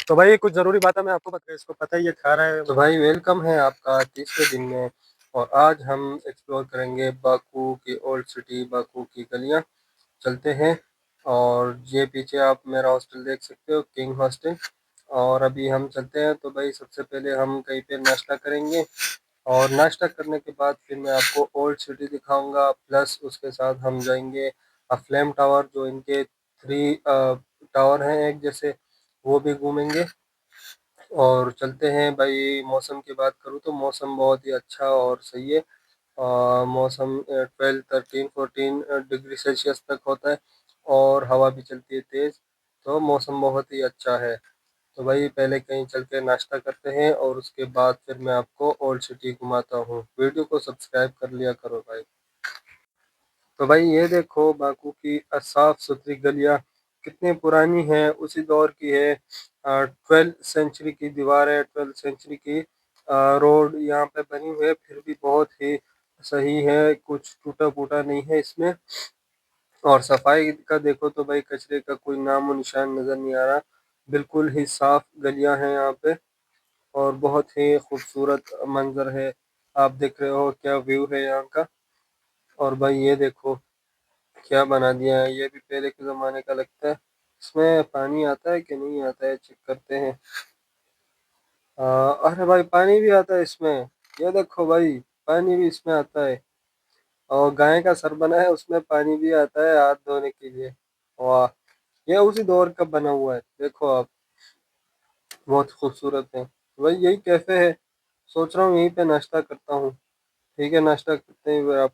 तो भाई कुछ ज़रूरी बात है, मैं आपको बता, इसको पता ही है, खा रहा है। तो भाई वेलकम है आपका तीसरे दिन में। और आज हम एक्सप्लोर करेंगे बाकू की ओल्ड सिटी, बाकू की गलियां। चलते हैं। और ये पीछे आप मेरा हॉस्टल देख सकते हो, किंग हॉस्टल। और अभी हम चलते हैं। तो भाई सबसे पहले हम कहीं पे नाश्ता करेंगे, और नाश्ता करने के बाद फिर मैं आपको ओल्ड सिटी दिखाऊंगा, प्लस उसके साथ हम जाएंगे फ्लेम टावर, जो इनके थ्री टावर हैं एक जैसे, वो भी घूमेंगे। और चलते हैं भाई। मौसम की बात करूँ तो मौसम बहुत ही अच्छा और सही है। मौसम 12, 13, 14 डिग्री सेल्सियस तक होता है, और हवा भी चलती है तेज़। तो मौसम बहुत ही अच्छा है। तो भाई पहले कहीं चल के नाश्ता करते हैं, और उसके बाद फिर मैं आपको ओल्ड सिटी घुमाता हूँ। वीडियो को सब्सक्राइब कर लिया करो भाई। तो भाई ये देखो बाकू की साफ सुथरी गलियां कितनी पुरानी है, उसी दौर की है। 12th सेंचुरी की दीवार है, 12th सेंचुरी की रोड यहाँ पे बनी हुई है, फिर भी बहुत ही सही है, कुछ टूटा फूटा नहीं है इसमें। और सफाई का देखो तो भाई कचरे का कोई नामो निशान नजर नहीं आ रहा। बिल्कुल ही साफ गलियां हैं यहाँ पे, और बहुत ही खूबसूरत मंजर है। आप देख रहे हो क्या व्यू है यहाँ का। और भाई ये देखो क्या बना दिया है, ये भी पहले के ज़माने का लगता है। इसमें पानी आता है कि नहीं आता है, चेक करते हैं। अरे भाई पानी भी आता है इसमें। ये देखो भाई, पानी भी इसमें आता है। और गाय का सर बना है, उसमें पानी भी आता है हाथ धोने के लिए। वाह, ये उसी दौर का बना हुआ है, देखो आप। बहुत खूबसूरत है भाई। यही कैफ़े है, सोच रहा हूँ यहीं पे नाश्ता करता हूँ। ठीक है, नाश्ता करते हैं फिर आप।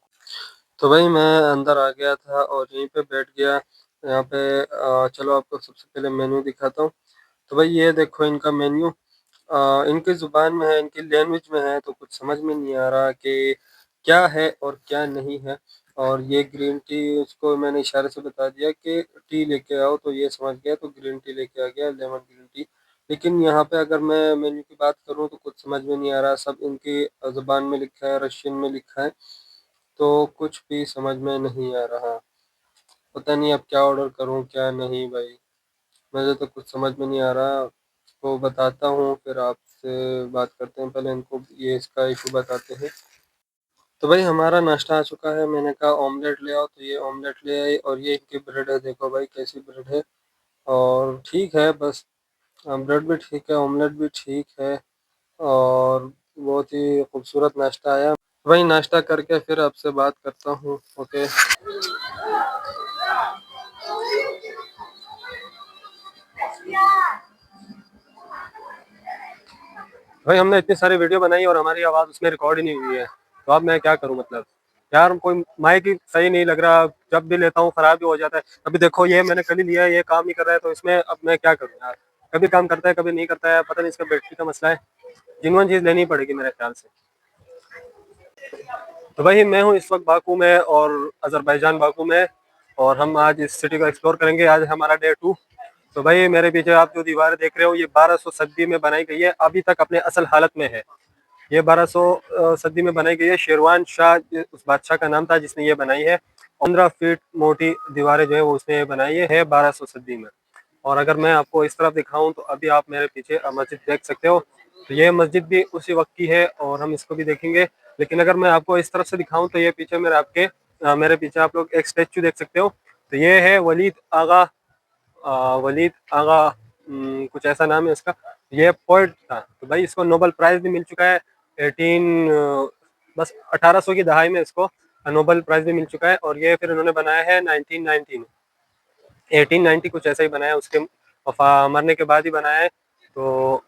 तो भाई मैं अंदर आ गया था और यहीं पे बैठ गया। यहाँ पे चलो आपको सबसे पहले मेन्यू दिखाता हूँ। तो भाई ये देखो इनका मेन्यू। इनकी ज़ुबान में है, इनकी लैंग्वेज में है, तो कुछ समझ में नहीं आ रहा कि क्या है और क्या नहीं है। और ये ग्रीन टी, उसको मैंने इशारे से बता दिया कि टी लेके आओ, तो ये समझ गया, तो ग्रीन टी लेके आ गया, लेमन ग्रीन टी। लेकिन यहाँ पे अगर मैं मेन्यू की बात करूँ तो कुछ समझ में नहीं आ रहा, सब इनकी ज़ुबान में लिखा है, रशियन में लिखा है। तो कुछ भी समझ में नहीं आ रहा। पता नहीं अब क्या ऑर्डर करूं क्या नहीं भाई। मुझे तो कुछ समझ में नहीं आ रहा। तो बताता हूँ, फिर आपसे बात करते हैं। पहले इनको ये इसका इशू बताते हैं। तो भाई हमारा नाश्ता आ चुका है। मैंने कहा ऑमलेट ले आओ, तो ये ऑमलेट ले आई। और ये इनकी ब्रेड है, देखो भाई कैसी ब्रेड है। और ठीक है बस, ब्रेड भी ठीक है, ऑमलेट भी ठीक है। और बहुत ही खूबसूरत नाश्ता आया। भाई नाश्ता करके फिर आपसे बात करता हूँ। ओके। भाई हमने इतनी सारी वीडियो बनाई और हमारी आवाज़ उसमें रिकॉर्ड ही नहीं हुई है, तो अब मैं क्या करूं। मतलब यार कोई माइक ही सही नहीं लग रहा, जब भी लेता हूँ ख़राब भी हो जाता है। अभी देखो ये मैंने कल ही लिया है, ये काम नहीं कर रहा है, तो इसमें अब मैं क्या करूँ यार। कभी काम करता है कभी नहीं करता है, पता नहीं इसका बैटरी का मसला है। जिनवन चीज़ लेनी पड़ेगी मेरे ख्याल से। तो भाई मैं हूँ इस वक्त बाकू में, और अजरबैजान बाकू में। और हम आज इस सिटी को एक्सप्लोर करेंगे, आज हमारा डे 2। तो भाई मेरे पीछे आप जो दीवार देख रहे हो, ये 1200 सदी में बनाई गई है, अभी तक अपने असल हालत में है। ये 1200 सदी में बनाई गई है। शेरवान शाह उस बादशाह का नाम था जिसने ये बनाई है। 15 फीट मोटी दीवारें जो है वो उसने बनाई है 1200 सदी में। और अगर मैं आपको इस तरफ दिखाऊं तो अभी आप मेरे पीछे मस्जिद देख सकते हो। तो ये मस्जिद भी उसी वक्त की है, और हम इसको भी देखेंगे। लेकिन अगर मैं आपको इस तरफ से दिखाऊं तो ये पीछे मेरे पीछे आप लोग एक स्टेचू देख सकते हो। तो ये है वलीद आगा। वलीद आगा, कुछ ऐसा नाम है इसका। ये पोइट था, तो भाई इसको नोबेल प्राइज भी मिल चुका है। 1800 की दहाई में इसको नोबेल प्राइज भी मिल चुका है। और ये फिर इन्होंने बनाया है 1890 कुछ ऐसा ही बनाया, उसके मरने के बाद ही बनाया है। तो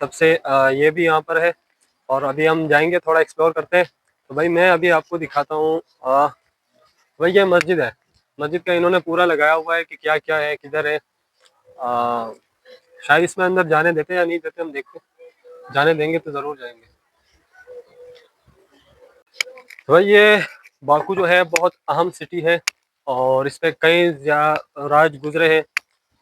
तब से ये भी यहाँ पर है। और अभी हम जाएंगे, थोड़ा एक्सप्लोर करते हैं। तो भाई मैं अभी आपको दिखाता हूँ। भाई ये मस्जिद है। मस्जिद का इन्होंने पूरा लगाया हुआ है कि क्या क्या है, किधर है। आ, शायद इसमें अंदर जाने देते या नहीं देते, हम देखते हैं। जाने देंगे तो ज़रूर जाएंगे। तो भाई ये बाकू जो है बहुत अहम सिटी है, और इस पे कई राज गुजरे हैं।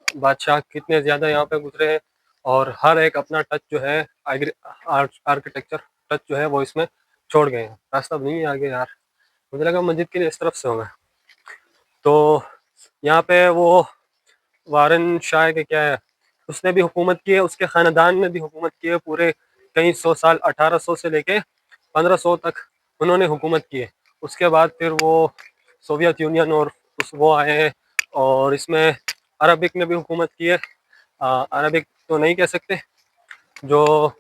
बादशाह कितने ज़्यादा यहाँ पे गुजरे हैं। और हर एक अपना टच जो है, आर्किटेक्चर टच जो है वो इसमें छोड़ गए हैं। रास्ता अब नहीं है आगे यार, मुझे लगा मस्जिद के लिए इस तरफ से होगा। तो यहाँ पे वो वारन शाह के क्या है, उसने भी हुकूमत की है, उसके ख़ानदान ने भी हुकूमत की है, पूरे कई 100 साल 1800 से लेके 1500 तक उन्होंने हुकूमत की है। उसके बाद फिर वो सोवियत यूनियन और वो आए हैं, और इसमें अरबिक ने भी हुकूमत की है। अरबिक तो नहीं कह सकते, जो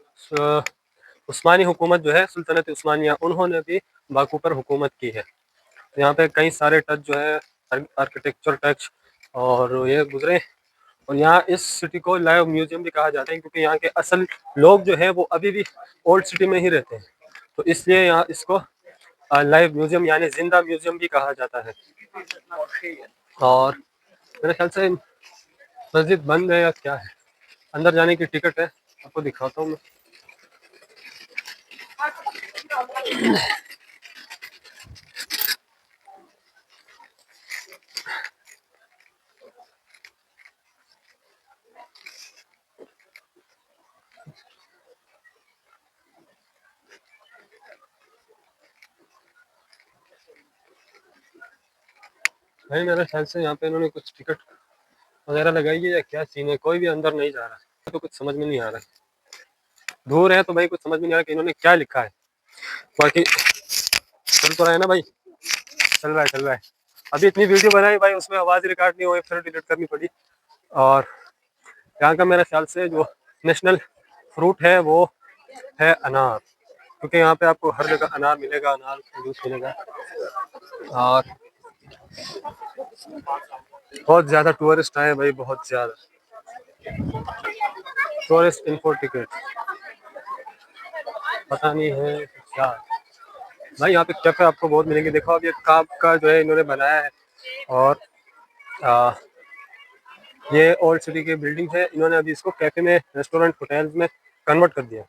उस्मानी हुकूमत जो है, सुल्तनत उस्मानिया, उन्होंने भी बाकू पर हुकूमत की है। तो यहाँ पे कई सारे टच जो है, आर्किटेक्चर टच और ये गुजरे। और यहाँ इस सिटी को लाइव म्यूजियम भी कहा जाता है, क्योंकि यहाँ के असल लोग जो है वो अभी भी ओल्ड सिटी में ही रहते हैं, तो इसलिए यहाँ इसको लाइव म्यूजियम यानी जिंदा म्यूजियम भी कहा जाता है। और मेरे ख्याल से मस्जिद बंद है या क्या है, अंदर जाने की टिकट है, आपको दिखाता हूँ मैं। भाई मेरे ख्याल से यहाँ पे इन्होंने कुछ टिकट वगैरह लगाई है या क्या सीन है, कोई भी अंदर नहीं जा रहा है, तो कुछ समझ में नहीं आ रहा है। दूर है तो भाई कुछ समझ में नहीं आ रहा कि इन्होंने क्या लिखा है। बाकी चल तो रहा है ना भाई, चल रहा है। अभी इतनी वीडियो बनाई भाई, उसमें आवाज़ रिकॉर्ड नहीं हुई, फिर डिलीट करनी पड़ी। और यहाँ का मेरे ख्याल से जो नेशनल फ्रूट है वो है अनार, क्योंकि यहाँ पे आपको हर जगह अनार मिलेगा, अनार जूस मिलेगा। और बहुत ज़्यादा टूरिस्ट आए भाई, बहुत ज़्यादा टूरिस्ट इन्फो टिकट, पता नहीं है क्या। भाई यहाँ पे कैफे आपको बहुत मिलेंगे, देखो अब ये काब का जो है इन्होंने बनाया है। और आ, ये ओल्ड सिटी की बिल्डिंग है, इन्होंने अभी इसको कैफे में, रेस्टोरेंट, होटल्स में कन्वर्ट कर दिया।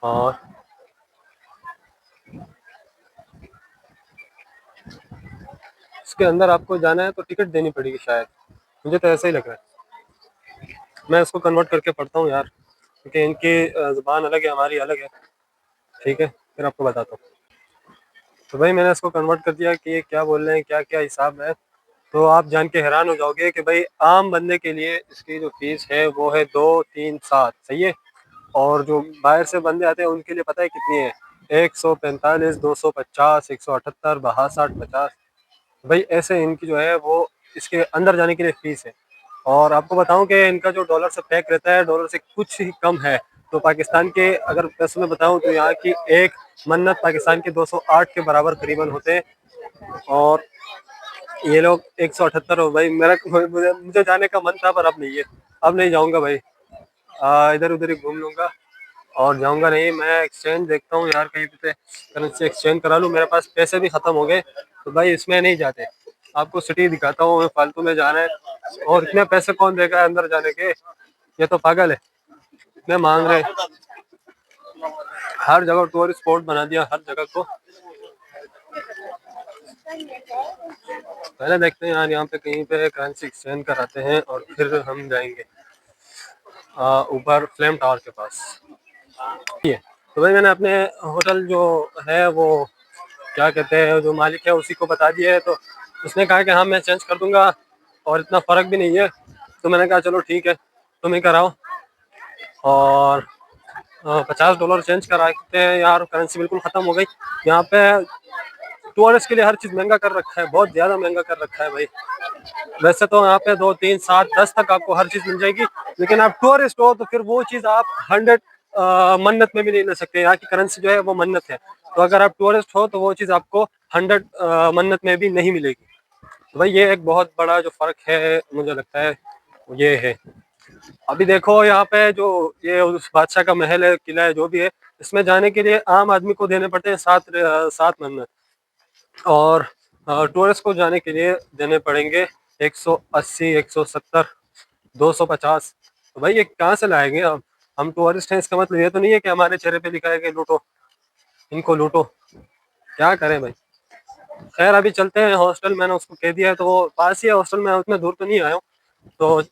और इसके अंदर आपको जाना है तो टिकट देनी पड़ेगी शायद, मुझे तो ऐसा ही लग रहा है। मैं इसको कन्वर्ट करके पढ़ता हूँ यार, क्योंकि इनकी ज़ुबान अलग है, हमारी अलग है। ठीक है, फिर आपको बताता हूँ। तो भाई मैंने इसको कन्वर्ट कर दिया कि ये क्या बोल रहे हैं, क्या क्या हिसाब है। तो आप जान के हैरान हो जाओगे कि भाई आम बंदे के लिए इसकी जो फीस है वो है 237, सही है। और जो बाहर से बंदे आते हैं उनके लिए पता है कितनी है, 145, 250, 178, 62, 50। भाई ऐसे इनकी जो है वो इसके अंदर जाने के लिए फीस है। और आपको बताऊं कि इनका जो डॉलर से पैक रहता है, डॉलर से कुछ ही कम है। तो पाकिस्तान के अगर पैसों में बताऊं तो यहाँ की एक मन्नत पाकिस्तान के 208 के बराबर करीबन होते हैं। और ये लोग 178 हो। भाई मेरा मुझे जाने का मन था पर अब नहीं है, अब नहीं जाऊंगा भाई। इधर उधर ही घूम लूंगा और जाऊंगा नहीं। मैं एक्सचेंज देखता हूँ यार, कहीं पे करेंसी एक्सचेंज करा लूँ, मेरे पास पैसे भी खत्म हो गए। तो भाई इसमें नहीं जाते, आपको सिटी दिखाता हूँ, फालतू में जाना है। और इतने पैसे कौन देगा अंदर जाने के, ये तो पागल है, इतने मांग रहे। हर जगह टूरिस्ट स्पॉट बना दिया, हर जगह को। पहले देखते हैं यार, यहाँ पे कहीं पे करेंसी एक्सचेंज कराते हैं और फिर हम जाएंगे ऊपर फ्लेम टावर के पास। ये तो भाई मैंने अपने होटल जो है वो क्या कहते हैं, जो मालिक है उसी को बता दिया है। तो उसने कहा कि हाँ मैं चेंज कर दूंगा और इतना फ़र्क भी नहीं है। तो मैंने कहा चलो ठीक है, तुम ही कराओ। और $50 चेंज कराते हैं यार, करेंसी बिल्कुल ख़त्म हो गई। यहाँ पे टूरिस्ट के लिए हर चीज़ महंगा कर रखा है, बहुत ज़्यादा महंगा कर रखा है भाई। वैसे तो यहाँ पे 2, 3, 7, 10 तक आपको हर चीज़ मिल जाएगी, लेकिन आप टूरिस्ट हो तो फिर वो चीज़ आप 100 मन्नत में भी नहीं ले सकते। यहाँ की करेंसी जो है वो मन्नत है, तो अगर आप टूरिस्ट हो तो वो चीज़ आपको 100 मन्नत में भी नहीं मिलेगी। तो भाई ये एक बहुत बड़ा जो फ़र्क है मुझे लगता है ये है। अभी देखो यहाँ पे जो ये उस बादशाह का महल है, किला है, जो भी है, इसमें जाने के लिए आम आदमी को देने पड़ते हैं 7 मन्नत। और टूरिस्ट को जाने के लिए देने पड़ेंगे 180, 170, 250। तो भाई ये कहाँ से लाएंगे हम टूरिस्ट हैं, इसका मतलब ये तो नहीं है कि हमारे चेहरे पे लिखा है कि लूटो, इनको लूटो। क्या करें भाई। खैर अभी चलते हैं हॉस्टल, मैंने उसको कह दिया है, तो वो पास ही है हॉस्टल में, उतना दूर तो नहीं आया हूँ। तो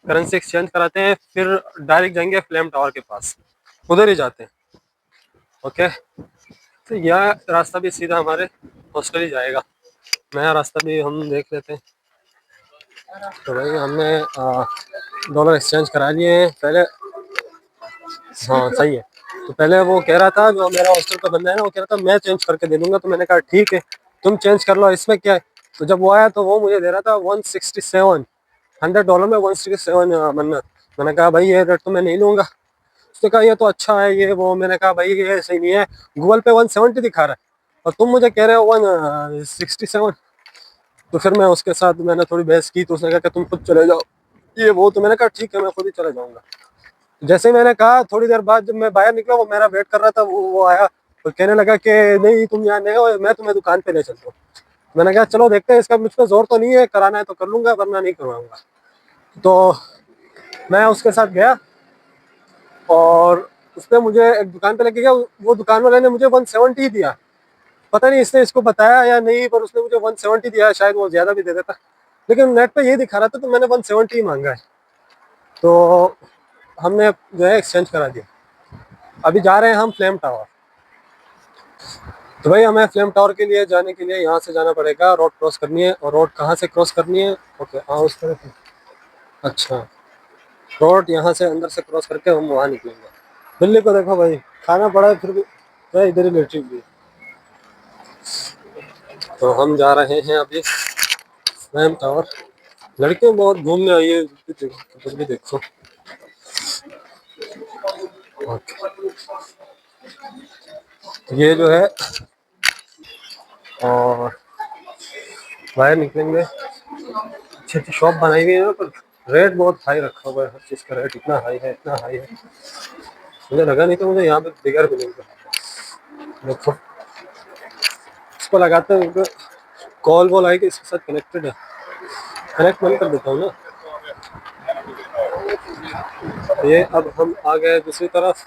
करेंसी एक्सचेंज कराते हैं, फिर डायरेक्ट जाएंगे फ्लेम टावर के पास, उधर ही जाते हैं। ओके, तो यह रास्ता भी सीधा हमारे हॉस्टल ही जाएगा, नया रास्ता भी हम देख लेते हैं। तो भाई हमने डॉलर एक्सचेंज करा लिए हैं पहले। हाँ सही है। तो पहले वो कह रहा था, जो मेरा हॉस्टल का बंदा है ना, वो कह रहा था मैं चेंज करके दे दूंगा। तो मैंने कहा ठीक है, तुम चेंज कर लो, इसमें क्या है। तो जब वो आया तो वो मुझे दे रहा था 167, $100 में 167 मन्नत। मैंने कहा भाई ये रेट तो मैं नहीं लूंगा। उसने कहा ये तो अच्छा है ये वो। मैंने कहा भाई ये सही नहीं है, गूगल पे 170 दिखा रहा है और तुम मुझे कह रहे हो 167। तो फिर मैं उसके साथ मैंने थोड़ी बहस की, तो उसने कहा कि तुम खुद चले जाओ ये वो। तो मैंने कहा ठीक है, मैं खुद ही चले जाऊंगा। जैसे ही मैंने कहा, थोड़ी देर बाद जब मैं बाहर निकला, वो मेरा वेट कर रहा था, वो आया और कहने लगा कि नहीं तुम यहाँ नहीं हो, मैं तुम्हें दुकान पे ले चलता हूँ। मैंने कहा चलो देखते हैं, इसका मुझ पर जोर तो नहीं है, कराना है तो कर लूंगा वरना नहीं करवाऊंगा। तो मैं उसके साथ गया और उसने मुझे एक दुकान पे लेके गया। वो दुकान वाले ने मुझे 170 दिया। पता नहीं इसने इसको बताया या नहीं, पर उसने मुझे 170 दिया। शायद वो ज्यादा भी दे देता, लेकिन नेट पे ये दिखा रहा था तो मैंने 170 मांगा है। तो हमने जो है एक्सचेंज करा दिया। अभी जा रहे हैं हम फ्लेम टावर। तो भाई हमें फ्लेम टावर के लिए जाने के लिए यहाँ से जाना पड़ेगा, रोड क्रॉस करनी है। और रोड कहाँ से क्रॉस करनी है? ओके हाँ उस तरफ। अच्छा, रोड यहाँ से अंदर से क्रॉस करके हम वहाँ निकलेंगे। बिल्ली को देखो भाई, खाना पड़ा है फिर भी वह इधर ही लेटी हुई है। तो हम जा रहे हैं अभी फ्लेम टावर। लड़कियां बहुत घूमने आई है, कुछ भी देखो। ओके। तो ये जो है, और बाहर निकलेंगे। अच्छी अच्छी शॉप बनाई हुई है ना, पर रेट बहुत हाई रखा हुआ है। हर चीज़ का रेट इतना हाई है, इतना हाई है। मुझे लगा नहीं था मुझे यहाँ पे बिगर मिलेंगे। देखो इसको लगाते हैं, उनको कॉल वॉल आएगी, इसके साथ कनेक्टेड है। कनेक्ट बंद कर देता हूँ ना। ये अब हम आ गए दूसरी तरफ।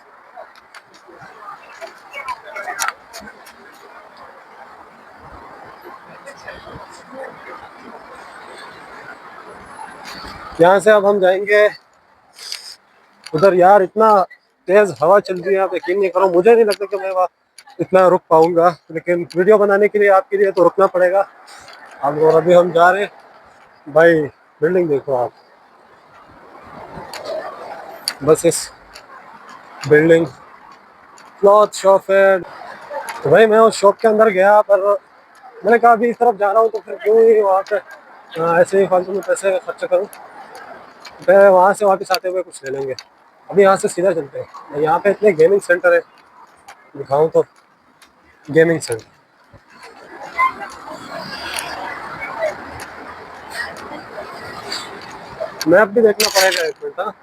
यहाँ से अब हम जाएंगे उधर। यार इतना तेज हवा चल रही है, आप यकीन नहीं करो। मुझे नहीं लगता कि मैं वहाँ इतना रुक पाऊंगा, लेकिन वीडियो बनाने के लिए आपके लिए तो रुकना पड़ेगा। अब और अभी हम जा रहे हैं भाई। बिल्डिंग देखो आप, बस इस बिल्डिंग क्लॉथ शॉप है। तो भाई मैं उस शॉप के अंदर गया, पर मैंने कहा अभी इस तरफ जा रहा हूँ तो फिर क्यों ही वहाँ पे ऐसे ही फालतू में पैसे खर्च करूँ। फिर वहाँ से वापस आते हुए कुछ ले लेंगे। अभी यहाँ से सीधा चलते हैं। यहाँ पे इतने गेमिंग सेंटर है, दिखाऊँ तो। गेमिंग सेंटर मैप भी देखना पड़ेगा, एक मिनट। हाँ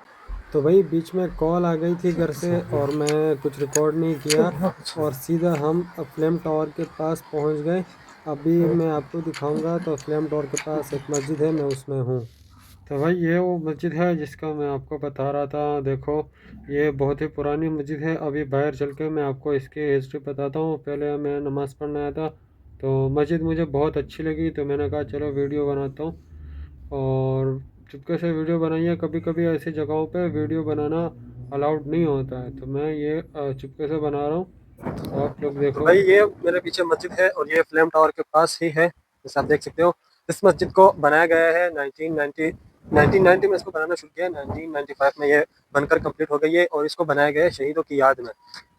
तो भाई बीच में कॉल आ गई थी घर से और मैं कुछ रिकॉर्ड नहीं किया और सीधा हम फ्लेम टावर के पास पहुंच गए। अभी मैं आपको दिखाऊंगा। तो फ्लेम टावर के पास एक मस्जिद है, मैं उसमें हूँ। तो भाई ये वो मस्जिद है जिसका मैं आपको बता रहा था। देखो ये बहुत ही पुरानी मस्जिद है। अभी बाहर चल के मैं आपको इसकी हिस्ट्री बताता हूँ। पहले मैं नमाज़ पढ़ने आया था, तो मस्जिद मुझे बहुत अच्छी लगी, तो मैंने कहा चलो वीडियो बनाता हूँ। और चुपके से वीडियो बनाई है। कभी कभी ऐसी जगहों पे वीडियो बनाना अलाउड नहीं होता है, तो मैं ये चुपके से बना रहा हूँ। तो आप लोग तो देखो। भाई ये मेरे पीछे मस्जिद है और ये फ्लेम टावर के पास ही है, जैसे आप देख सकते हो। इस मस्जिद को बनाया गया है 1990 में। इसको बनाना शुरू किया है 1995 में। ये बनकर कंप्लीट हो गई है और इसको बनाया गया है शहीदों की याद में।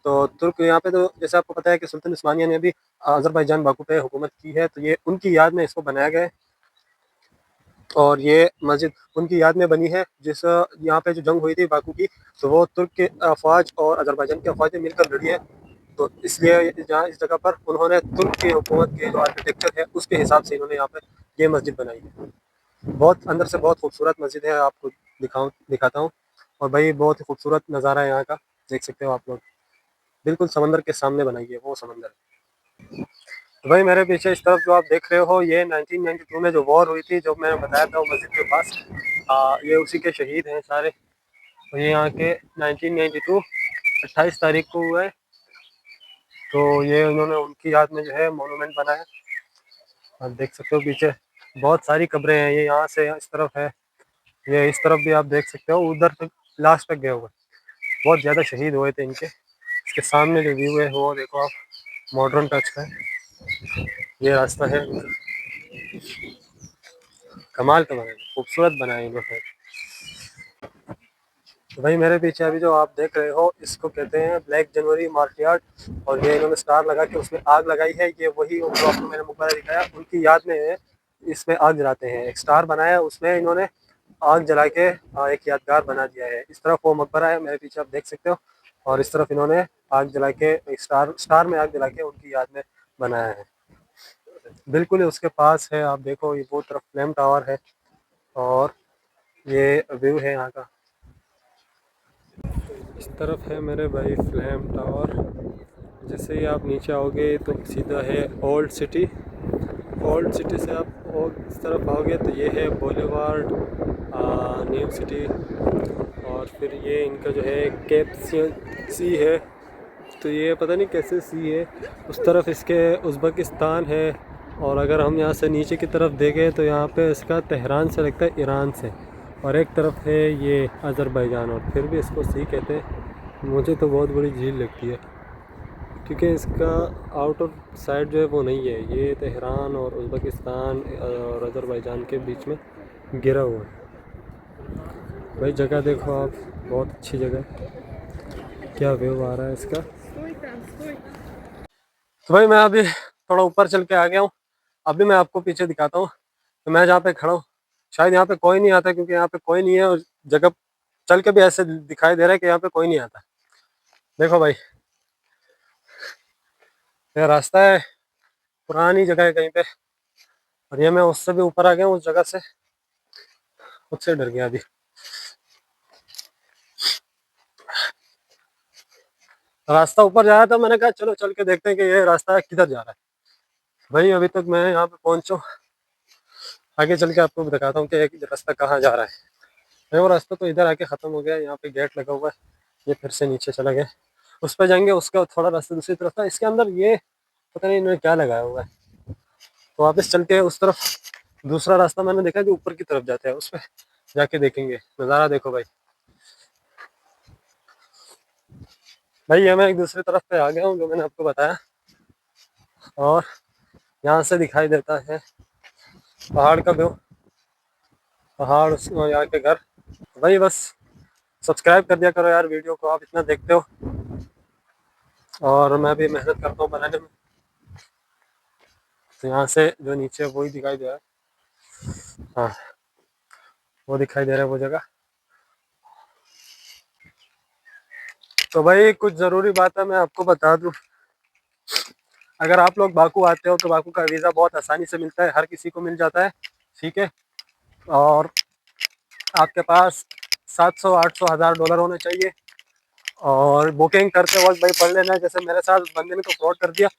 तो तुर्क यहाँ पे, तो जैसे आपको पता है कि सुल्तान उस्मानिया ने भी अजरबैजान बाकू पे हुकूमत की है, तो ये उनकी याद में इसको बनाया गया है। और ये मस्जिद उनकी याद में बनी है, जिस यहाँ पे जो जंग हुई थी बाकू की, तो वो तुर्क के अफवाज और अजरबैजान की अफवाज ने मिलकर लड़ी है। तो इसलिए जहाँ इस जगह पर उन्होंने तुर्क की हुकूमत के जो आर्किटेक्चर है उसके हिसाब से इन्होंने यहाँ पे ये मस्जिद बनाई है। बहुत अंदर से बहुत खूबसूरत मस्जिद है, आपको दिखाता हूँ। और भाई बहुत ही खूबसूरत नज़ारा है यहाँ का, देख सकते हो आप लोग। बिल्कुल समंदर के सामने बनाई है, वो समंदर है। तो भाई मेरे पीछे इस तरफ जो आप देख रहे हो, ये 1992 में जो वॉर हुई थी, जो मैंने बताया था वो मस्जिद के पास, ये उसी के शहीद हैं सारे। तो ये यहाँ के 1992 28 तारीख को हुआ है। तो ये उन्होंने उनकी याद में जो है मोनूमेंट बनाया। आप देख सकते हो पीछे बहुत सारी कब्रें हैं। ये यहाँ से इस तरफ है, ये इस तरफ भी आप देख सकते हो, उधर तक लास्ट तक गए हुए। बहुत ज़्यादा शहीद हुए थे इनके। इसके सामने जो व्यू है वो देखो आप, मॉडर्न टच का है। ये रास्ता है, कमाल का बनाया, खूबसूरत बनाया इन्होंने। तो भाई मेरे पीछे अभी जो आप देख रहे हो इसको कहते हैं ब्लैक जनवरी मार्केट, और ये इन्होंने स्टार लगा के उसमें आग लगाई है। ये वही जो आपको मैंने मकबरा दिखाया उनकी याद में इसमें आग जलाते हैं। एक स्टार बनाया उसमें इन्होंने आग जला के एक यादगार बना दिया है। इस तरफ वो मकबरा है मेरे पीछे, आप देख सकते हो, और इस तरफ इन्होंने आग जला के एक स्टार में आग जला के उनकी याद में बनाया है। बिल्कुल ही उसके पास है, आप देखो ये वो तरफ फ्लेम टावर है और ये व्यू है यहाँ का। इस तरफ है मेरे भाई फ्लेम टावर। जैसे ही आप नीचे आओगे तो सीधा है ओल्ड सिटी। ओल्ड सिटी से आप और इस तरफ आओगे तो ये है बोलेवार्ड न्यू सिटी, और फिर ये इनका जो है कैप्सियन सी है, तो ये पता नहीं कैसे सी है। उस तरफ इसके उज़्बेकिस्तान है, और अगर हम यहाँ से नीचे की तरफ देखें तो यहाँ पे इसका तेहरान से लगता है ईरान से, और एक तरफ है ये अज़रबैजान, और फिर भी इसको सी कहते हैं। मुझे तो बहुत बड़ी झील लगती है क्योंकि इसका आउटर साइड जो है वो नहीं है, ये तेहरान और उज़्बेकिस्तान और अज़रबैजान के बीच में गिरा हुआ है। भाई जगह देखो आप, बहुत अच्छी जगह, क्या व्यू आ रहा है इसका। तो भाई मैं अभी थोड़ा ऊपर चल के आ गया हूँ। अभी मैं आपको पीछे दिखाता हूँ तो मैं जहाँ पे खड़ा हूँ शायद यहाँ पे कोई नहीं आता, क्योंकि यहाँ पे कोई नहीं है, और जगह चल के भी ऐसे दिखाई दे रहा है कि यहाँ पे कोई नहीं आता। देखो भाई ये रास्ता है, पुरानी जगह है कहीं पे, और ये मैं उससे भी ऊपर आ गया हूँ उस जगह से, उससे डर गया अभी। रास्ता ऊपर जा रहा था, मैंने कहा चलो चल के देखते हैं कि ये रास्ता किधर जा रहा है। भाई अभी तक मैं यहाँ पे पहुंचा, आगे चल के आपको दिखाता हूँ कि एक रास्ता कहाँ जा रहा है। नहीं, वो रास्ता तो इधर आके ख़त्म हो गया, यहाँ पे गेट लगा हुआ है, ये फिर से नीचे चला गया। उस पर जाएंगे, उसका थोड़ा रास्ता दूसरी तरफ था, इसके अंदर ये पता नहीं इन्होंने क्या लगाया हुआ है। तो वापस चल के उस तरफ दूसरा रास्ता मैंने देखा जो ऊपर की तरफ जाता है, उस पर जाके देखेंगे। नज़ारा देखो भाई। भाई ये मैं एक दूसरी तरफ पे आ गया हूँ जो मैंने आपको बताया, और यहाँ से दिखाई देता है पहाड़ का व्यू, पहाड़ यहाँ के घर। भाई बस सब्सक्राइब कर दिया करो यार वीडियो को, आप इतना देखते हो, और मैं भी मेहनत करता हूँ बनाने में। तो यहाँ से जो नीचे वही दिखाई दे रहा है, हाँ वो दिखाई दे रहा है वो जगह। तो भाई कुछ ज़रूरी बात है मैं आपको बता दूँ, अगर आप लोग बाकू आते हो तो बाकू का वीज़ा बहुत आसानी से मिलता है, हर किसी को मिल जाता है, ठीक है। और आपके पास 700 800 1000 डॉलर होने चाहिए, और बुकिंग करते वक्त भाई पढ़ लेना है। जैसे मेरे साथ बंदे ने तो फ्रॉड कर दिया,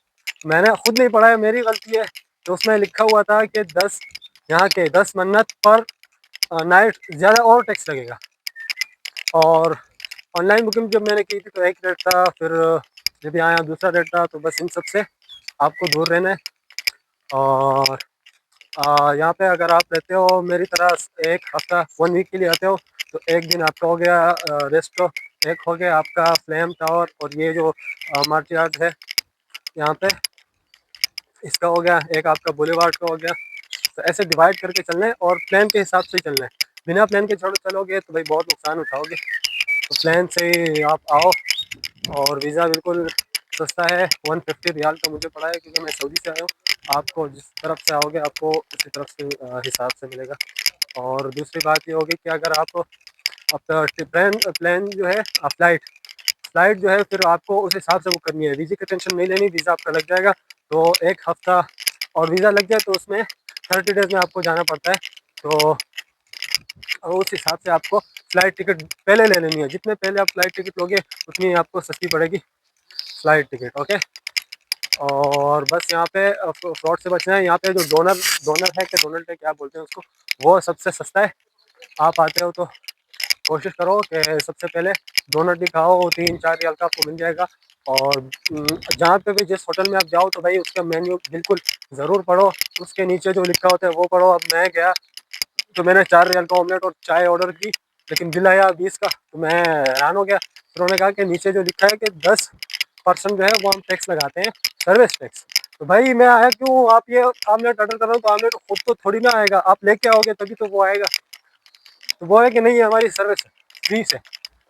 मैंने खुद नहीं पढ़ा है, मेरी गलती है। तो उसमें लिखा हुआ था कि 10 यहाँ के 10 मन्नत पर नाइट ज़्यादा और टैक्स लगेगा। और ऑनलाइन बुकिंग जब मैंने की थी तो एक रेट था, फिर जब यहाँ दूसरा रेट था। तो बस इन सब से आपको दूर रहना है। और यहाँ पे अगर आप रहते हो मेरी तरह एक हफ्ता 1 वीक के लिए आते हो, तो एक दिन आपका हो गया रेस्टो, एक हो गया आपका फ्लेम टावर, और ये जो मार्च यार्ड है यहाँ पे इसका हो गया, एक आपका बुलेवार्ड का हो गया। तो ऐसे डिवाइड करके चलना है, और प्लान के हिसाब से चलना है। बिना प्लान के चलोगे तो भाई बहुत नुकसान उठाओगे। तो प्लान से ही आप आओ, और वीज़ा बिल्कुल सस्ता है, 150 रियाल का मुझे पड़ा है, क्योंकि मैं सऊदी से आया हूँ। आपको जिस तरफ से आओगे आपको उसी तरफ से हिसाब से मिलेगा। और दूसरी बात ये होगी कि अगर आप प्लान जो है फ्लाइट जो है फिर आपको उस हिसाब से बुक करनी है। वीज़े की टेंशन नहीं लेनी, वीज़ा आपका लग जाएगा। तो एक हफ़्ता और वीज़ा लग जाए तो उसमें 30 डेज़ में आपको जाना पड़ता है। तो उस हिसाब से आपको फ़्लाइट टिकट पहले ले लेनी है। जितने पहले आप फ़्लाइट टिकट लोगे उतनी आपको सस्ती पड़ेगी फ़्लाइट टिकट, ओके। और बस यहाँ पे फ्रॉड से बचना है। यहाँ पे जो डोनर है, क्या डोनल्ड है क्या बोलते हैं उसको, वो सबसे सस्ता है। आप आते हो तो कोशिश करो कि सबसे पहले डोनट भी खाओ, 3-4 रियाल का आपको मिल जाएगा। और जहाँ पे भी जिस होटल में आप जाओ तो भाई उसका मेन्यू बिल्कुल ज़रूर पढ़ो, उसके नीचे जो लिखा होता है वो पढ़ो। अब मैं गया तो मैंने 4 रियाल का ऑमलेट और चाय ऑर्डर की, लेकिन बिल आया 20 का, तो मैं हैरान हो गया। फिर उन्होंने कहा कि नीचे जो लिखा है कि 10% जो है वो हम टैक्स लगाते हैं, सर्विस टैक्स। तो भाई मैं आया क्यों, आप ये आमलेट ऑर्डर कर रहा हूँ तो आमलेट खुद तो थोड़ी ना आएगा, आप लेके आओगे तभी तो वो आएगा। तो वो है कि नहीं, हमारी सर्विस फ्री से,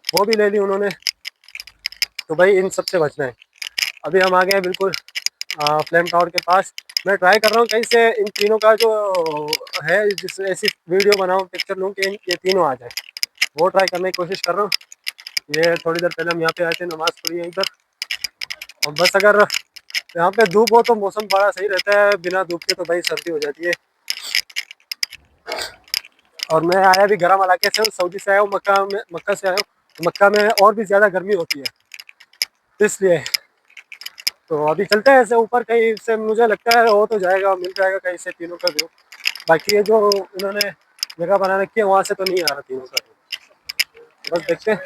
वो भी ले ली उन्होंने। तो भाई इन सब से बचना है। अभी हम आ गए हैं बिल्कुल फ्लेम टावर के पास। मैं ट्राई कर रहा हूँ कहीं से इन तीनों का जो है, जिस ऐसी वीडियो बनाऊँ, पिक्चर लूँ कि ये तीनों आ जाए, वो ट्राई करने की कोशिश कर रहा हूँ। ये थोड़ी देर पहले हम यहाँ पे आए थे, नमाज़ पढ़ी है इधर, और बस अगर यहाँ पे धूप हो तो मौसम बड़ा सही रहता है, बिना धूप के तो भाई सर्दी हो जाती है। और मैं आया भी गर्म इलाके से हूँ, सऊदी से आया हूँ, मक्का से आया हूँ। तो मक्का में और भी ज़्यादा गर्मी होती है, इसलिए तो अभी चलते हैं ऐसे ऊपर कहीं से, मुझे लगता है हो तो जाएगा, मिल जाएगा कहीं से तीनों का व्यू। बाकी ये जो उन्होंने जगह बना रखी है वहाँ से तो नहीं आ रहा तीनों का व्यू, बस देखते हैं।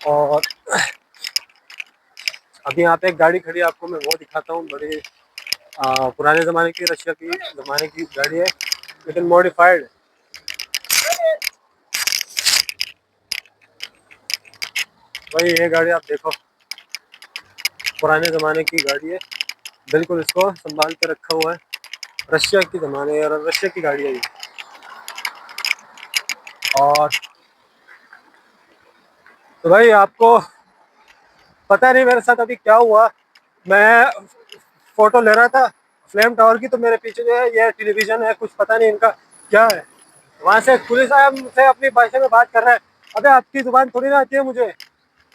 और अभी यहाँ पे एक गाड़ी खड़ी है, आपको मैं वो दिखाता हूँ, बड़ी पुराने ज़माने की, रशिया की ज़माने की गाड़ी है, लेकिन मॉडिफाइड। भाई ये गाड़ी आप देखो, पुराने ज़माने की गाड़ी है, बिल्कुल इसको संभाल के रखा हुआ है, रशिया की ज़माने और रशिया की गाड़ी है ये। और तो भाई आपको पता नहीं मेरे साथ अभी क्या हुआ, मैं फोटो ले रहा था फ्लेम टावर की, तो मेरे पीछे जो है ये टेलीविजन है, कुछ पता नहीं इनका क्या है। वहाँ से पुलिस आया, मुझसे अपनी भाषा में बात कर रहा है, अबे आपकी जुबान थोड़ी ना आती है मुझे।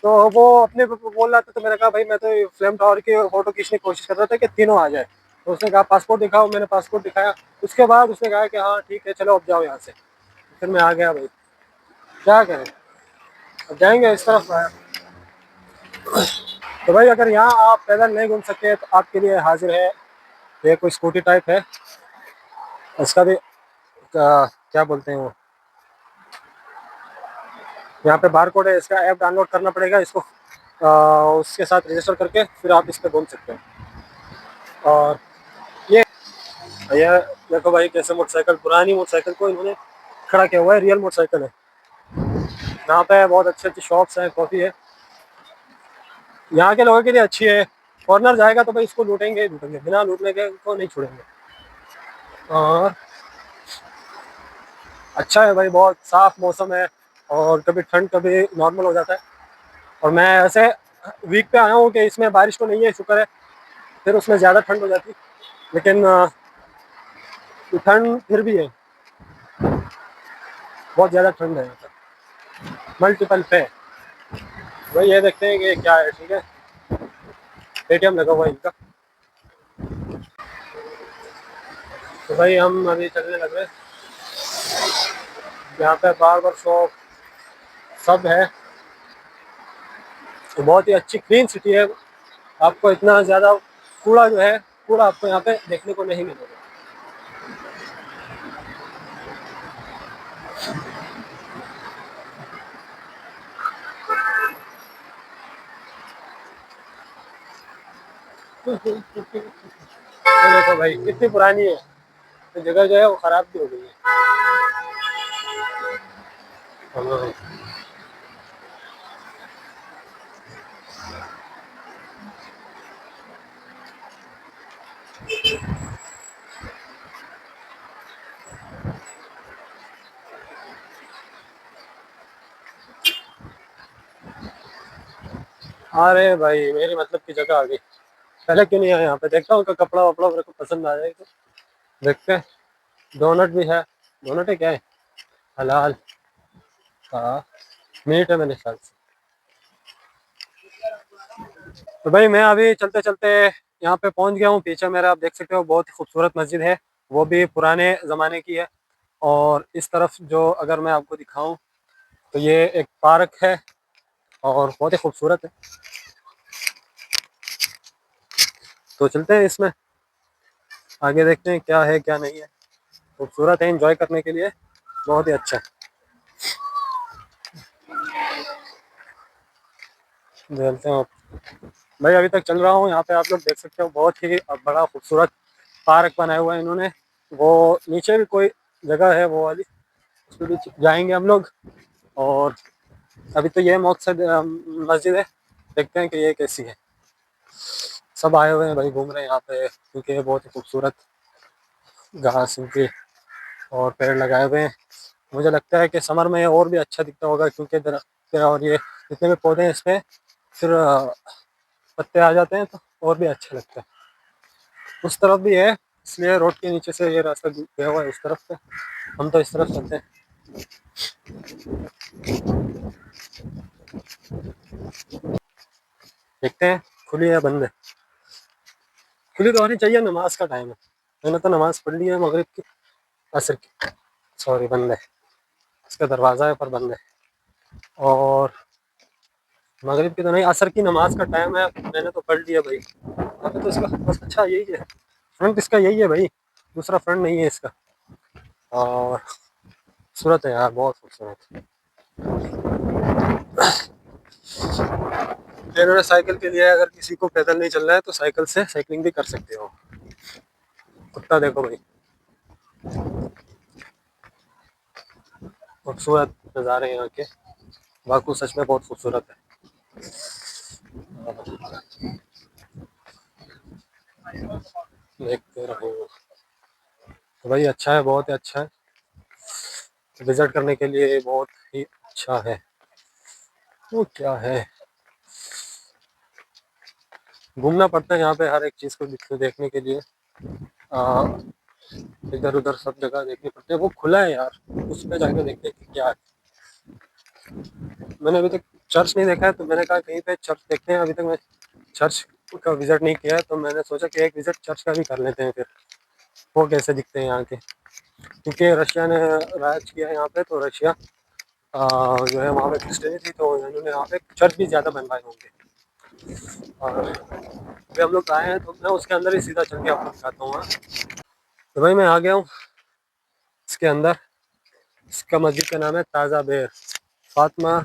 तो वो अपने बोल रहा था, तो मैंने कहा भाई मैं तो फ्लेम टावर की फोटो खींचने की कोशिश कर रहा था कि तीनों आ जाए। तो उसने कहा पासपोर्ट दिखाओ, मैंने पासपोर्ट दिखाया, उसके बाद उसने कहा कि हाँ ठीक है चलो अब जाओ यहाँ से। फिर मैं आ गया भाई, क्या करें, अब जाएंगे इस तरफ। तो भाई अगर यहाँ आप पैदल नहीं घूम सकते तो आपके लिए हाजिर है, ये कोई स्कूटी टाइप है, इसका भी क्या बोलते हैं वो, यहाँ पे बार कोड है, इसका ऐप डाउनलोड करना पड़ेगा इसको, उसके साथ रजिस्टर करके फिर आप इस पर घूम सकते हैं। और ये ये देखो भाई कैसे मोटरसाइकिल, पुरानी मोटरसाइकिल को इन्होंने खड़ा किया हुआ है, रियल मोटरसाइकिल है। यहाँ पे बहुत अच्छी अच्छी शॉप्स हैं, कॉफ़ी है, यहाँ के लोगों के लिए अच्छी है। फॉरनर जाएगा तो भाई इसको लूटेंगे ही लूटेंगे, बिना लूटने के को नहीं छोड़ेंगे। और अच्छा है भाई, बहुत साफ मौसम है, और कभी ठंड कभी नॉर्मल हो जाता है। और मैं ऐसे वीक पे आया हूँ कि इसमें बारिश तो नहीं है, शुक्र है, फिर उसमें ज़्यादा ठंड हो जाती, लेकिन ठंड फिर भी है, बहुत ज़्यादा ठंड है यहाँ पर, मल्टीपल पे। वही ये देखते हैं कि क्या है, ठीक है, एटीएम लगा हुआ है इनका। तो भाई हम अभी चलने लग रहे हैं, यहाँ पे बार्बर शॉप सब है, तो बहुत ही अच्छी क्लीन सिटी है, आपको इतना ज़्यादा कूड़ा जो है, कूड़ा आपको यहाँ पे देखने को नहीं मिलेगा। ये देखो भाई कितनी पुरानी है, तो जगह जो है वो खराब भी हो गई है। हाँ। अरे भाई मेरी मतलब की जगह आ गई, पहले क्यों नहीं आया यहाँ पे, देखता हूँ उनका कपड़ा वपड़ा मेरे को पसंद आ जाए तो देखते हैं। डोनट भी है, डोनट है क्या है, हलाल, हाँ मीट है मेरे ख्याल से। तो भाई मैं अभी चलते चलते यहाँ पे पहुँच गया हूँ, पीछे मेरा आप देख सकते हो बहुत ही खूबसूरत मस्जिद है, वो भी पुराने ज़माने की है। और इस तरफ जो अगर मैं आपको दिखाऊं तो ये एक पार्क है, और बहुत ही खूबसूरत है। तो चलते हैं इसमें आगे, देखते हैं क्या है क्या नहीं है, खूबसूरत है, एंजॉय करने के लिए बहुत ही अच्छा है। चलते हैं भाई, अभी तक चल रहा हूँ, यहाँ पे आप लोग देख सकते हो बहुत ही बड़ा खूबसूरत पार्क बनाया हुआ है इन्होंने। वो नीचे भी कोई जगह है वो वाली, उसमें भी जाएंगे हम लोग। और अभी तो ये मकसद मस्जिद है, देखते हैं कि ये कैसी है। सब आए हुए हैं भाई, घूम रहे हैं यहाँ पे, क्योंकि ये बहुत ही खूबसूरत घास इनकी और पेड़ लगाए हुए हैं। मुझे लगता है कि समर में ये और भी अच्छा दिखता होगा, क्योंकि दरख्त और ये जितने भी पौधे हैं इसमें फिर पत्ते आ जाते हैं, तो और भी अच्छा लगता है। उस तरफ भी है, इसलिए रोड के नीचे से ये रास्ता गया हुआ है उस तरफ से, हम तो इस तरफ चलते हैं। देखते हैं खुली है बंद है। खुली तो होनी चाहिए, नमाज का टाइम है, मैंने तो नमाज पढ़ ली है मगरिब की, असर की। सॉरी, बंद है, इसका दरवाज़ा है पर बंद है। और मगरिब की तो नहीं, असर की नमाज का टाइम है, मैंने तो पढ़ लिया भाई। अभी तो इसका बस अच्छा यही है, फ्रंट इसका यही है भाई, दूसरा फ्रंट नहीं है इसका। और खूबसूरत है यार, बहुत खूबसूरत। इन्होंने साइकिल के लिए, अगर किसी को पैदल नहीं चलना है तो साइकिल से साइकिलिंग भी कर सकते हो। कुत्ता देखो भाई, खूबसूरत नज़ारे यहाँ के, वाकई सच में बहुत खूबसूरत है। देखते रहो तो भाई, अच्छा है, बहुत ही अच्छा है, विजिट करने के लिए बहुत ही अच्छा है। वो क्या है, घूमना पड़ता है यहाँ पे हर एक चीज़ को देखने के लिए। इधर उधर सब जगह देखनी पड़ती है, वो खुला है यार, उस पे जाके देखते हैं कि क्या है। मैंने अभी तक चर्च नहीं देखा है, तो मैंने कहा कहीं पे चर्च देखते हैं। अभी तक मैं चर्च का विजिट नहीं किया है, तो मैंने सोचा कि एक विजिट चर्च का भी कर लेते हैं, फिर वो कैसे दिखते हैं यहाँ के, क्योंकि रशिया ने राज किया है यहाँ पे, तो रशिया जो है वहाँ पे क्रिश्चियनिटी थी, तो उन्होंने यहाँ पे चर्च भी ज़्यादा बनवाए होंगे। और अभी हम लोग आए हैं, तो मैं उसके अंदर ही सीधा चल के आपको दिखाता हूँ। तो भाई मैं आ गया हूँ इसके अंदर। इसका मस्जिद का नाम है ताज़ा बेर फातिमा,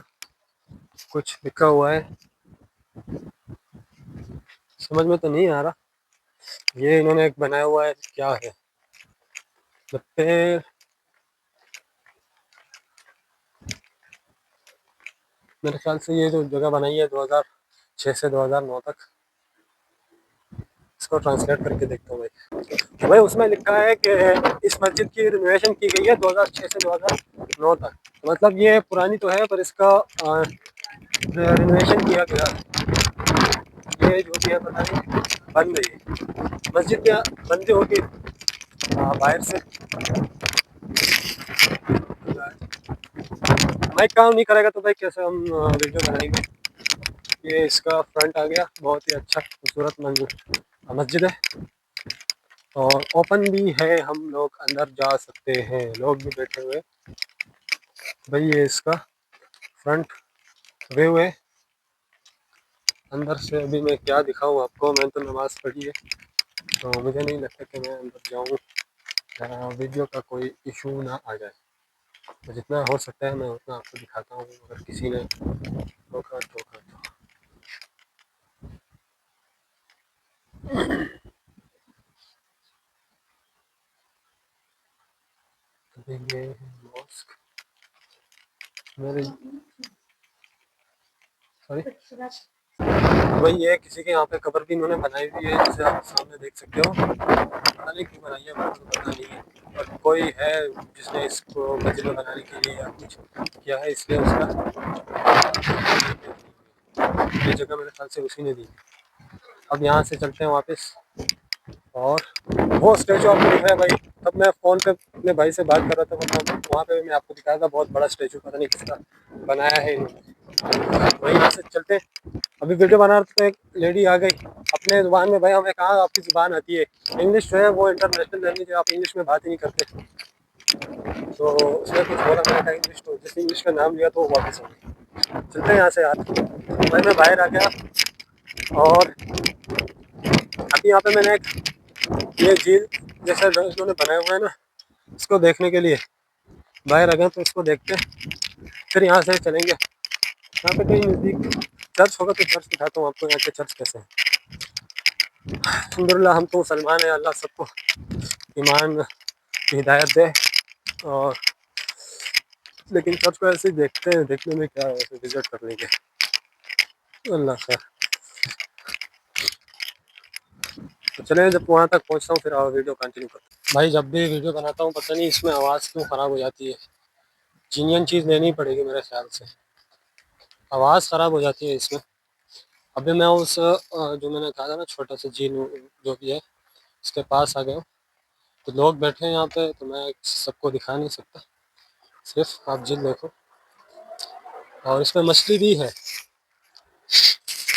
कुछ लिखा हुआ है, समझ में तो नहीं आ रहा। ये इन्होंने एक बनाया हुआ है, क्या है लगते, मेरे ख्याल से ये जो जगह बनाई है 2006 से 2009 तक। इसको ट्रांसलेट करके देखता हूँ भाई। तो भाई उसमें लिखा है कि इस मस्जिद की रिनोवेशन की गई है 2006 से 2009 तक, तो मतलब ये पुरानी तो है, पर इसका रिनोवेशन किया गया है। ये जो भी है पता नहीं, बन गई है मस्जिद, क्या बंदी होगी बाहर से। माइक काम नहीं करेगा तो भाई कैसे हम वीडियो बनाएंगे। ये इसका फ्रंट आ गया, बहुत ही अच्छा खूबसूरत मस्जिद है, और ओपन भी है, हम लोग अंदर जा सकते हैं, लोग भी बैठे हुए भाई। ये इसका फ्रंट व्यू है। अंदर से अभी मैं क्या दिखाऊं आपको, मैंने तो नमाज़ पढ़ी है, तो मुझे नहीं लगता कि मैं अंदर जाऊं, वीडियो का कोई इशू ना आ जाए। तो जितना हो सकता है मैं उतना आपको दिखाता हूँ, अगर किसी ने टोका टोका तो ये है मॉस्क मेरे, सॉरी भाई, ये किसी के यहाँ पे कब्र भी इन्होंने बनाई हुई है, जैसे आप सामने देख सकते हो। पता नहीं क्यों बनाई है, मुझे तो पता नहीं है, और कोई है जिसने इसको मस्जिद में बनाने के लिए या कुछ किया है, इसलिए उसका ये जगह मेरे ख्याल से उसी ने दी। अब यहाँ से चलते हैं वापस। और वो स्टेचू आपको दिख रहा है भाई, तब मैं फ़ोन पे अपने भाई से बात कर रहा था, वहाँ पे मैं आपको दिखाया था, बहुत बड़ा स्टेचू, पता नहीं किसका बनाया है इन्होंने। वहीं यहाँ से चलते हैं। अभी वीडियो बना रहे तो एक लेडी आ गई अपने ज़ुबान में, भाई हमें कहाँ आपकी ज़ुबान आती है, इंग्लिश जो है वो इंटरनेशनल लैंग्वेज है, आप इंग्लिश में बात ही नहीं करते। तो उसने कुछ बोला, मैंने कहा इंग्लिश, तो जिस इंग्लिश का नाम लिया तो वो वापस हो गई। चलते हैं यहाँ से यार। भाई मैं बाहर आ गया, और अभी यहाँ पे मैंने एक ये झील जैसा इन्होंने बनाया हुआ है ना, इसको देखने के लिए बाहर आ गए, तो इसको देखते फिर यहाँ से चलेंगे। यहाँ पे कहीं नज़दीक चर्च होगा, तो चर्च दिखाता हूँ आपको, यहाँ के चर्च कैसे हैं। अल्हम्दुलिल्लाह हम तो मुसलमान हैं, अल्लाह सबको ईमान की हिदायत दे। और लेकिन चर्च को ऐसे ही देखते हैं, देखने में क्या है, ऐसे विजिट कर लेंगे, अल्लाह खैर। तो चलें जब वहाँ तक पहुँचता हूँ फिर वीडियो कंटिन्यू करता हूँ। भाई जब भी वीडियो बनाता हूँ पता नहीं इसमें आवाज़ क्यों ख़राब हो जाती है, जीनियन चीज़ लेनी पड़ेगी मेरे ख्याल से, आवाज़ ख़राब हो जाती है इसमें। अभी मैं उस जो मैंने कहा था ना छोटा सा झील जो भी है इसके पास आ गया हूँ। तो लोग बैठे हैं यहाँ पे तो मैं सबको दिखा नहीं सकता, सिर्फ आप झील देखो। और इसमें मछली भी है।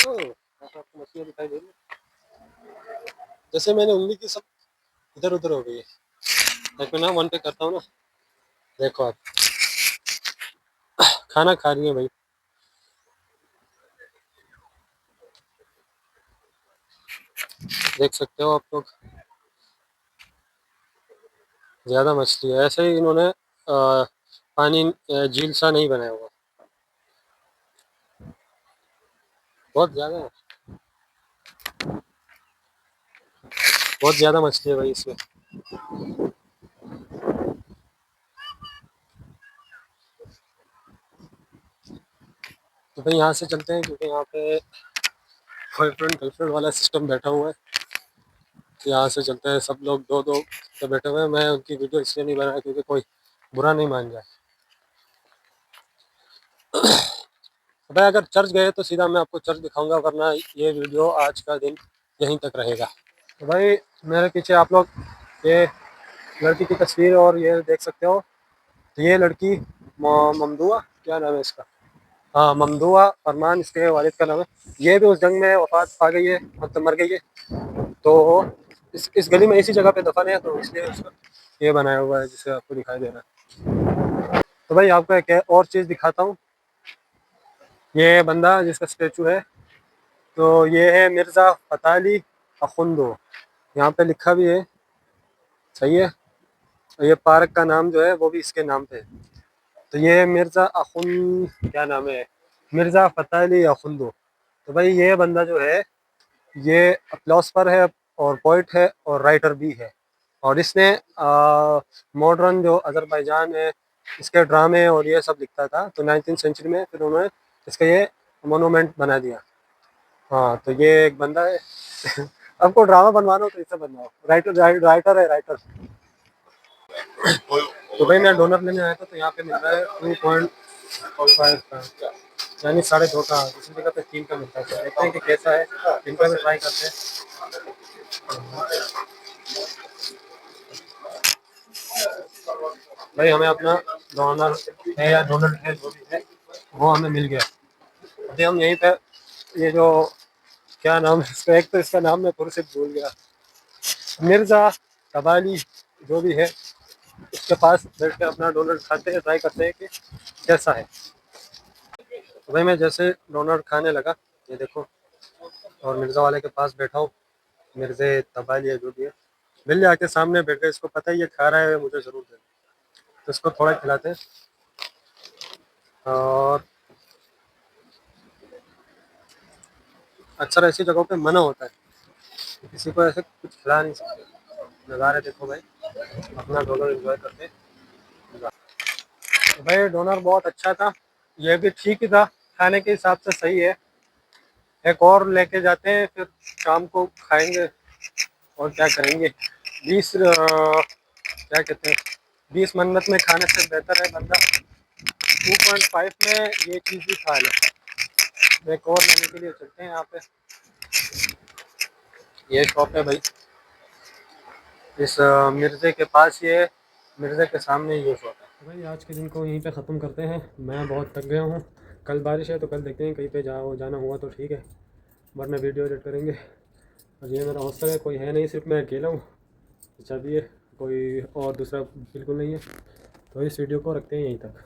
आपको मछलियाँ दिखाई दे रही है? जैसे मैंने उंगली की सब इधर उधर हो गई है। एक मैं ना वन पे करता हूँ ना, देखो आप खाना खा रही है भाई। देख सकते हो आप लोग, ज़्यादा मछली है। ऐसे ही इन्होंने पानी झील सा नहीं बनाया हुआ, बहुत ज़्यादा है, बहुत ज़्यादा मछली है भाई इसमें। तो भाई यहाँ से चलते हैं क्योंकि यहाँ पे बॉयफ्रेंड गर्लफ्रेंड वाला सिस्टम बैठा हुआ है। तो यहाँ से चलते हैं, सब लोग दो दो तो बैठे हुए हैं। मैं उनकी वीडियो इसलिए नहीं बनाया क्योंकि कोई बुरा नहीं मान जाए। तो भाई अगर चर्च गए तो सीधा मैं आपको चर्च दिखाऊंगा, वरना ये वीडियो आज का दिन यहीं तक रहेगा। तो भाई मेरे पीछे आप लोग ये लड़की की तस्वीर और ये देख सकते हो। तो ये लड़की ममदुआ, क्या नाम है इसका, हाँ ममदुआ फरमान इसके वालिद का नाम है। ये भी उस जंग में वफात पा गई है, मतलब मर गई है। तो इस गली में इसी जगह पे दफन है, तो इसलिए उसका ये बनाया हुआ है जिसे आपको दिखाई दे रहा है। तो भाई आपको एक और चीज़ दिखाता हूँ। ये बंदा जिसका स्टेचू है, तो ये है मिर्ज़ा फ़तेह अली अखुंदो, यहाँ पे लिखा भी है, सही है। और ये पार्क का नाम जो है वो भी इसके नाम पे है। तो ये मिर्ज़ा क्या नाम है, मिर्ज़ा फ़तेह अली अखुंदो। तो भाई ये बंदा जो है ये फिलोसफर है और पोइट है और राइटर भी है। और इसने मॉडर्न जो अज़रबैजान है इसके ड्रामे और ये सब लिखता था। तो 19वीं सेंचुरी में फिर उन्होंने इसका ये मोनूमेंट बना दिया। हाँ तो ये एक बंदा है। आपको ड्रामा बनवाना हो तो इससे बनवाओ, राइटर है राइटर। तो भाई मैं डोनर लेने आया था, तो यहाँ पे मिल रहा है 2.5 का, यानी 2.5 का। दूसरी जगह पे 3 का मिलता है। तो देखते हैं कि कैसा है, इनका भी ट्राई करते हैं। भाई हमें अपना डोनर है या डोनर है जो भी है वो हमें मिल गया। अभी हम यहीं पे ये जो क्या नाम है इसका, एक तो इसका नाम मैं पूरे से भूल गया, मिर्ज़ा तबाली जो भी है, उसके पास बैठ के अपना डोनर खाते हैं, ट्राई करते हैं कि कैसा है। तो भाई मैं जैसे डोनर खाने लगा, ये देखो, और मिर्ज़ा वाले के पास बैठा हूँ, मिर्ज़े तबाली है जो भी है, मिल जाके सामने बैठ गए। इसको पता ही है खा रहा है, मुझे ज़रूर दे, तो इसको थोड़ा खिलाते हैं। और अक्सर ऐसी जगहों पे मना होता है, किसी को ऐसे कुछ खिला नहीं सकते। नज़ारे देखो भाई, अपना डोनर एंजॉय करते हैं। भाई डोनर बहुत अच्छा था, ये भी ठीक ही था, खाने के हिसाब से सही है। एक और लेके जाते हैं, फिर शाम को खाएंगे और क्या करेंगे। 20 क्या कहते हैं, 20 मन्नत में खाने से बेहतर है बंदा 2.5 में ये चीज़ भी खा ले। एक और लेने के लिए चलते हैं। यहाँ पे ये शॉप है भाई, इस मिर्ज़े के पास, ये मिर्ज़े के सामने ये शॉप है। तो भाई आज के दिन को यहीं पे ख़त्म करते हैं, मैं बहुत थक गया हूँ। कल बारिश है तो कल देखते हैं कहीं पे जाना हुआ तो ठीक है, वरना वीडियो एडिट करेंगे। और ये मेरा हॉस्टल है, कोई है नहीं, सिर्फ मैं अकेला हूँ। अच्छा भी है, कोई और दूसरा बिल्कुल नहीं है। तो इस वीडियो को रखते हैं यहीं तक।